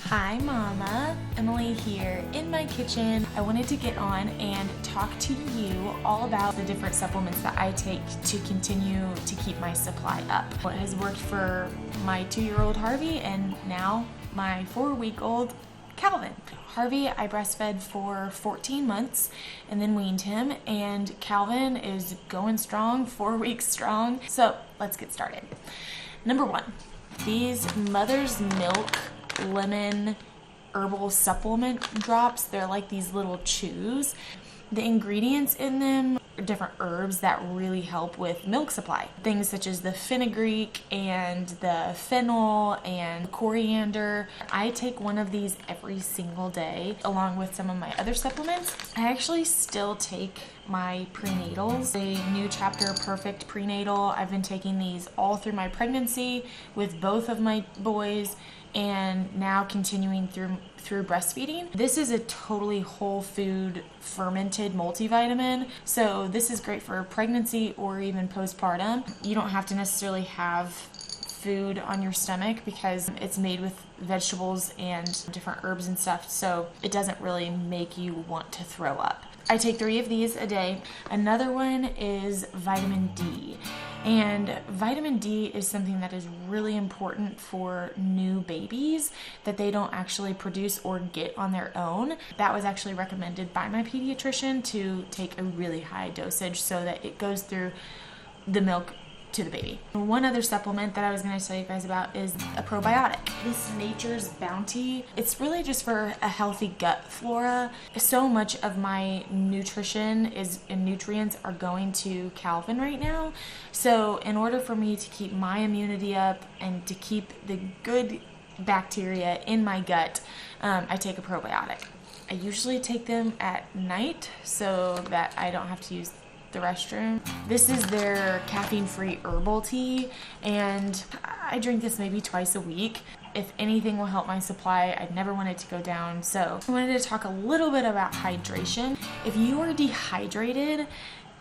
Hi Mama, Emily here in my kitchen. I wanted to get on and talk to you all about the different supplements that I take to continue to keep my supply up. What has worked for my 2-year-old Harvey and now my 4-week-old Calvin. Harvey, I breastfed for 14 months and then weaned him, and Calvin is going strong, 4 weeks strong. So let's get started. Number 1, these Mother's Milk lemon herbal supplement drops. They're like these little chews. The ingredients in them are different herbs that really help with milk supply. Things such as the fenugreek and the fennel and coriander. I take one of these every single day along with some of my other supplements. I actually still take my prenatals, a New Chapter Perfect prenatal. I've been taking these all through my pregnancy with both of my boys, and now continuing through breastfeeding. This is a totally whole food fermented multivitamin, so this is great for pregnancy or even postpartum. You don't have to necessarily have food on your stomach because it's made with vegetables and different herbs and stuff, so it doesn't really make you want to throw up. I take 3 of these a day. Another one is vitamin D. And vitamin D is something that is really important for new babies that they don't actually produce or get on their own. That was actually recommended by my pediatrician to take a really high dosage so that it goes through the milk to the baby. One other supplement that I was going to tell you guys about is a probiotic. This Nature's Bounty, it's really just for a healthy gut flora. So much of my nutrition and nutrients are going to Calvin right now. So in order for me to keep my immunity up and to keep the good bacteria in my gut, I take a probiotic. I usually take them at night so that I don't have to use the restroom. This is their caffeine-free herbal tea, and I drink this maybe twice a week. If anything will help my supply, I'd never want it to go down. So I wanted to talk a little bit about hydration. If you are dehydrated,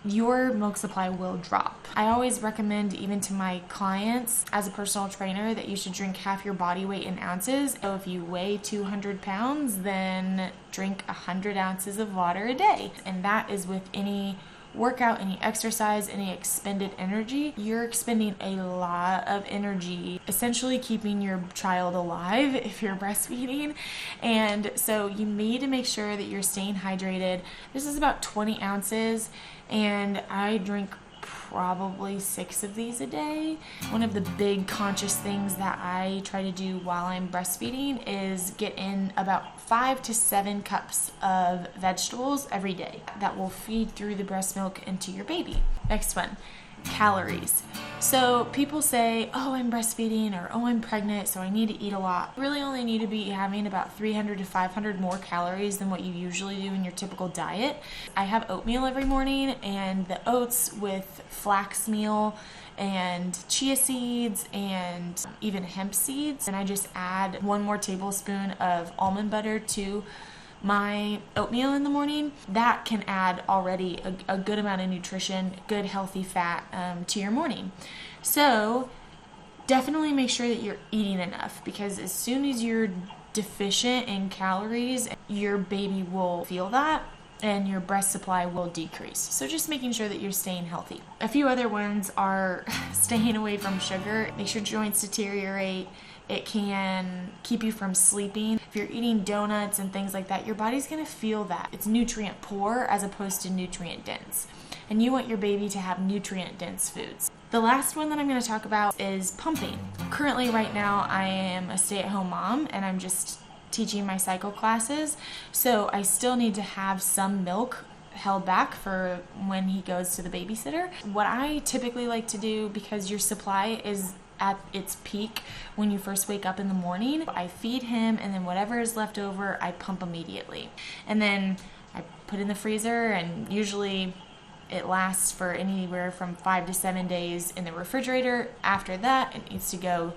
your milk supply will drop. I always recommend, even to my clients as a personal trainer, that you should drink half your body weight in ounces. So if you weigh 200 pounds, then drink 100 ounces of water a day. And that is with any workout, any exercise, any expended energy. You're expending a lot of energy essentially keeping your child alive if you're breastfeeding, and so you need to make sure that you're staying hydrated. This is about 20 ounces, and I drink probably 6 of these a day. One of the big conscious things that I try to do while I'm breastfeeding is get in about 5 to 7 cups of vegetables every day that will feed through the breast milk into your baby. Next one, calories. So people say, oh, I'm breastfeeding, or oh, I'm pregnant, so I need to eat a lot. You really only need to be having about 300 to 500 more calories than what you usually do in your typical diet. I have oatmeal every morning, and the oats with flax meal and chia seeds and even hemp seeds, and I just add 1 more tablespoon of almond butter to my oatmeal in the morning. That can add already a good amount of nutrition, good healthy fat to your morning. So definitely make sure that you're eating enough, because as soon as you're deficient in calories, your baby will feel that and your breast supply will decrease. So just making sure that you're staying healthy. A few other ones are staying away from sugar. Makes your joints deteriorate. It can keep you from sleeping. If you're eating donuts and things like that, your body's gonna feel that. It's nutrient poor as opposed to nutrient dense. And you want your baby to have nutrient dense foods. The last one that I'm gonna talk about is pumping. Currently right now I am a stay-at-home mom, and I'm just teaching my cycle classes. So I still need to have some milk held back for when he goes to the babysitter. What I typically like to do, because your supply is at its peak when you first wake up in the morning, I feed him, and then whatever is left over, I pump immediately. And then I put in the freezer, and usually it lasts for anywhere from 5 to 7 days in the refrigerator. After that, it needs to go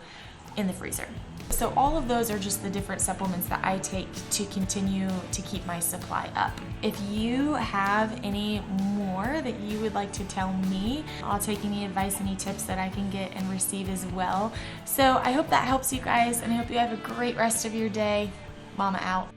in the freezer. So all of those are just the different supplements that I take to continue to keep my supply up. If you have any more more that you would like to tell me. I'll take any advice, any tips that I can get and receive as well. So I hope that helps you guys, and I hope you have a great rest of your day. Mama out.